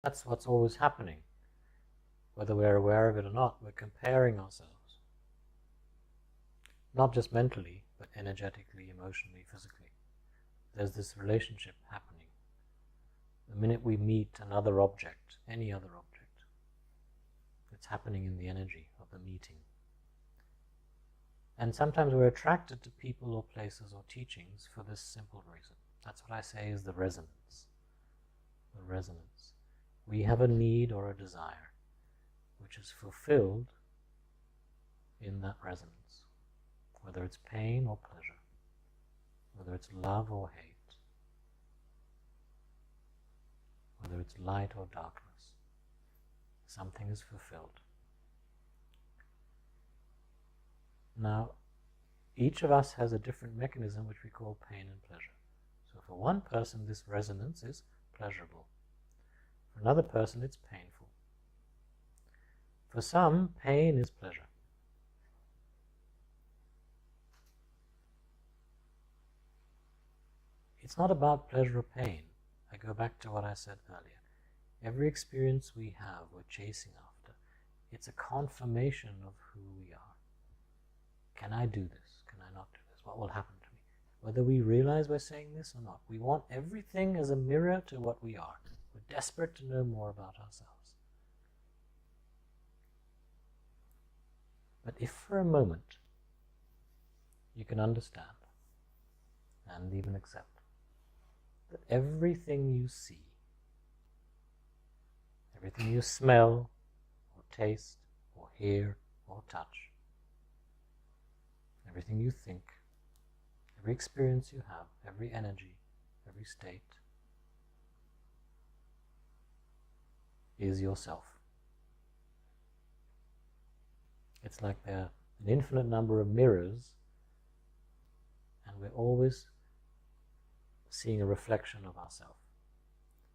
That's what's always happening. Whether we're aware of it or not, we're comparing ourselves. Not just mentally, but energetically, emotionally, physically. There's this relationship happening. The minute we meet another object, any other object, it's happening in the energy of the meeting. And sometimes we're attracted to people or places or teachings for this simple reason. That's what I say is the resonance. The resonance. We have a need or a desire which is fulfilled in that resonance, whether it's pain or pleasure, whether it's love or hate, whether it's light or darkness. Something is fulfilled. Now, each of us has a different mechanism which we call pain and pleasure. So for one person this resonance is pleasurable. For another person it's painful. For some, pain is pleasure. It's not about pleasure or pain. I go back to what I said earlier. Every experience we have, we're chasing after. It's a confirmation of who we are. Can I do this? Can I not do this? What will happen to me? Whether we realize we're saying this or not, we want everything as a mirror to what we are. We're desperate to know more about ourselves. But if for a moment you can understand and even accept that everything you see, everything you smell or taste or hear or touch, everything you think, every experience you have, every energy, every state is yourself. It's like there are an infinite number of mirrors, and we're always seeing a reflection of ourselves.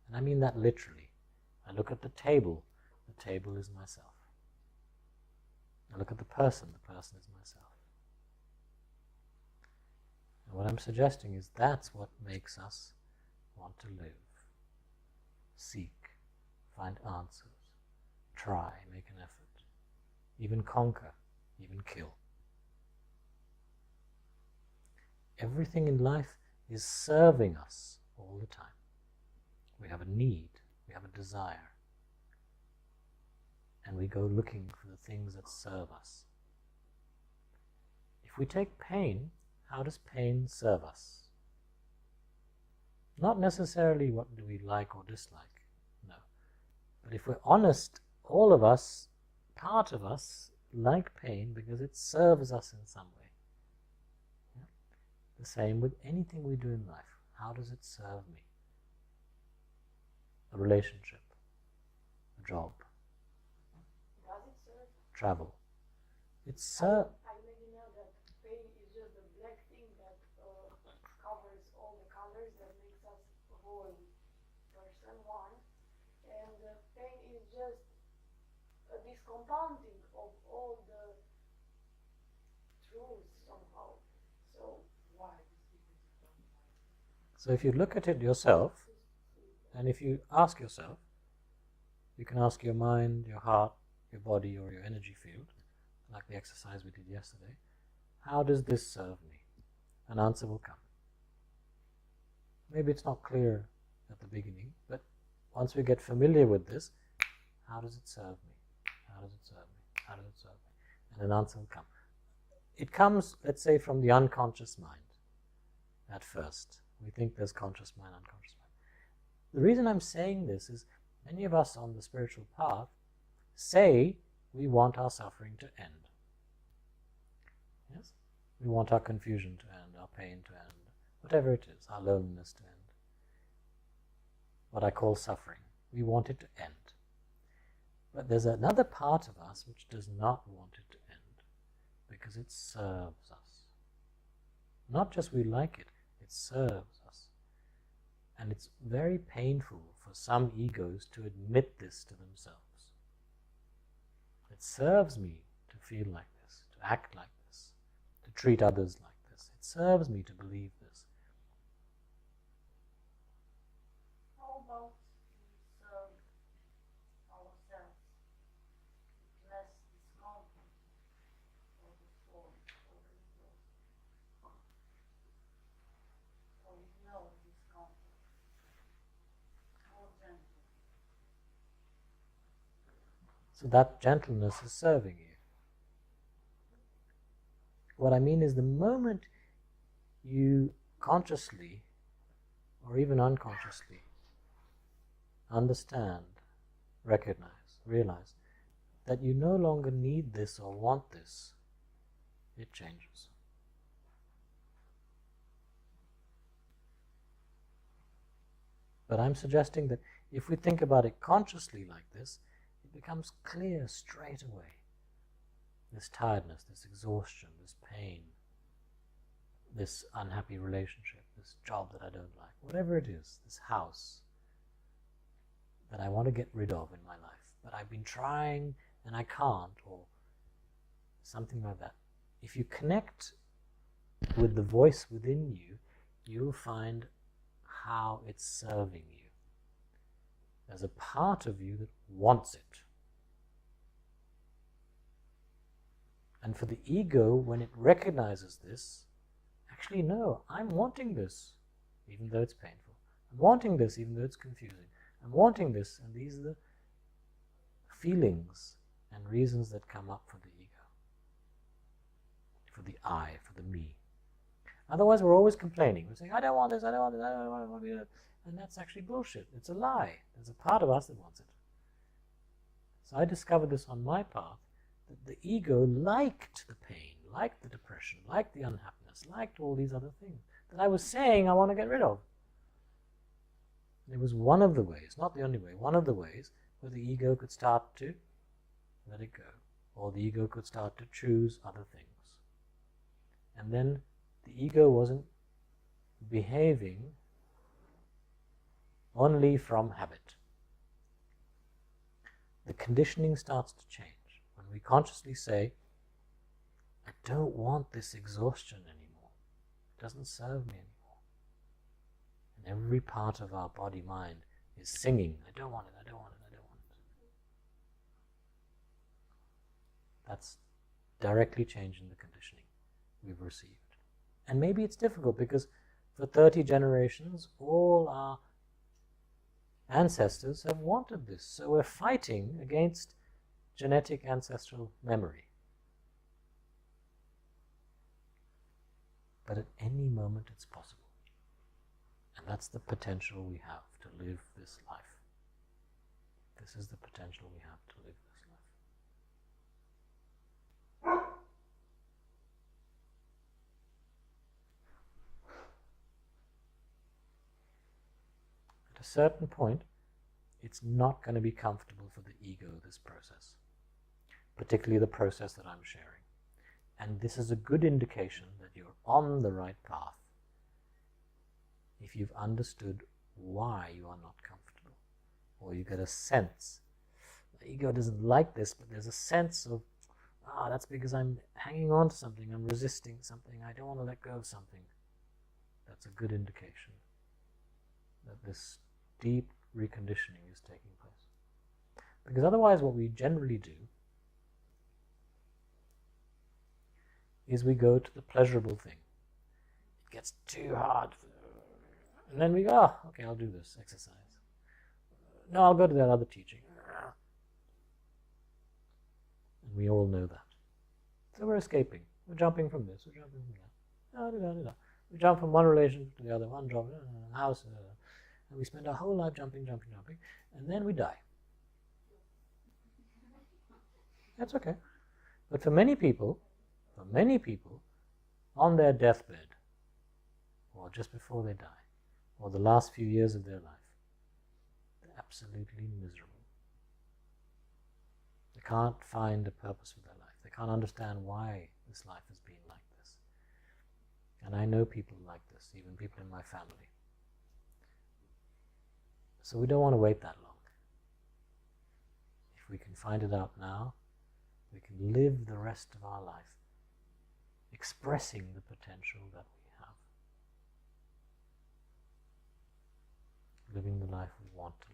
And I mean that literally. I look at the table is myself. I look at the person is myself. And what I'm suggesting is that's what makes us want to live, seek, find answers, try, make an effort, even conquer, even kill. Everything in life is serving us all the time. We have a need, we have a desire, and we go looking for the things that serve us. If we take pain, how does pain serve us? Not necessarily what do we like or dislike, no. But if we're honest, all of us, part of us, like pain because it serves us in some way. Yeah? The same with anything we do in life. How does it serve me? A relationship, a job, Does it serve? travel. It I maybe know that pain is just the black thing that covers all the colors that makes us a whole person, one. And pain is just this compounding of all the truths somehow. So why? So if you look at it yourself, and if you ask yourself, you can ask your mind, your heart, your body, or your energy field, like the exercise we did yesterday, how does this serve me? An answer will come. Maybe it's not clear at the beginning, but once we get familiar with this, how does it serve me? How does it serve me? How does it serve me? And an answer will come. It comes, let's say, from the unconscious mind at first. We think there's conscious mind, unconscious mind. The reason I'm saying this is many of us on the spiritual path say we want our suffering to end. Yes? We want our confusion to end, our pain to end, whatever it is, our loneliness to end. What I call suffering. We want it to end. But there's another part of us which does not want it to end because it serves us. Not just we like it, it serves us. And it's very painful for some egos to admit this to themselves. It serves me to feel like this, to act like this, to treat others like this. It serves me to believe this. How about So that gentleness is serving you. What I mean is, the moment you consciously or even unconsciously understand, recognize, realize that you no longer need this or want this, it changes. But I'm suggesting that if we think about it consciously like this, it becomes clear straight away. This tiredness, this exhaustion, this pain, this unhappy relationship, this job that I don't like, whatever it is, this house that I want to get rid of in my life, but I've been trying and I can't, or something like that. If you connect with the voice within you, you'll find how it's serving you. There's a part of you that wants it. And for the ego, when it recognizes this, actually, no, I'm wanting this, even though it's painful. I'm wanting this, even though it's confusing. I'm wanting this, and these are the feelings and reasons that come up for the ego, for the I, for the me. Otherwise, we're always complaining. We're saying, I don't want this, I don't want this, I don't want this. And that's actually bullshit. It's a lie. There's a part of us that wants it. So I discovered this on my path, that the ego liked the pain, liked the depression, liked the unhappiness, liked all these other things that I was saying I want to get rid of. It was one of the ways, not the only way, one of the ways where the ego could start to let it go, or the ego could start to choose other things. And then the ego wasn't behaving only from habit. The conditioning starts to change. When we consciously say, I don't want this exhaustion anymore. It doesn't serve me anymore. And every part of our body, mind is singing, I don't want it, I don't want it, I don't want it. That's directly changing the conditioning we've received. And maybe it's difficult because for 30 generations, all our ancestors have wanted this. So we're fighting against genetic ancestral memory. But at any moment it's possible. And that's the potential we have to live this life. This is the potential we have to live this life. At a certain point, it's not going to be comfortable for the ego, this process. Particularly the process that I'm sharing. And this is a good indication that you're on the right path if you've understood why you are not comfortable, or you get a sense. The ego doesn't like this, but there's a sense of, that's because I'm hanging on to something, I'm resisting something, I don't want to let go of something. That's a good indication that this deep reconditioning is taking place. Because otherwise what we generally do is we go to the pleasurable thing. It gets too hard. And then we go, okay, I'll do this exercise. No, I'll go to that other teaching. And we all know that. So we're escaping. We're jumping from this, we're jumping from that. We jump from one relationship to the other, one job, house, and we spend our whole life jumping, and then we die. That's okay. But for many people, on their deathbed, or just before they die, or the last few years of their life, they're absolutely miserable. They can't find a purpose for their life. They can't understand why this life has been like this. And I know people like this, even people in my family. So we don't want to wait that long. If we can find it out now, we can live the rest of our life expressing the potential that we have. Living the life we want to live.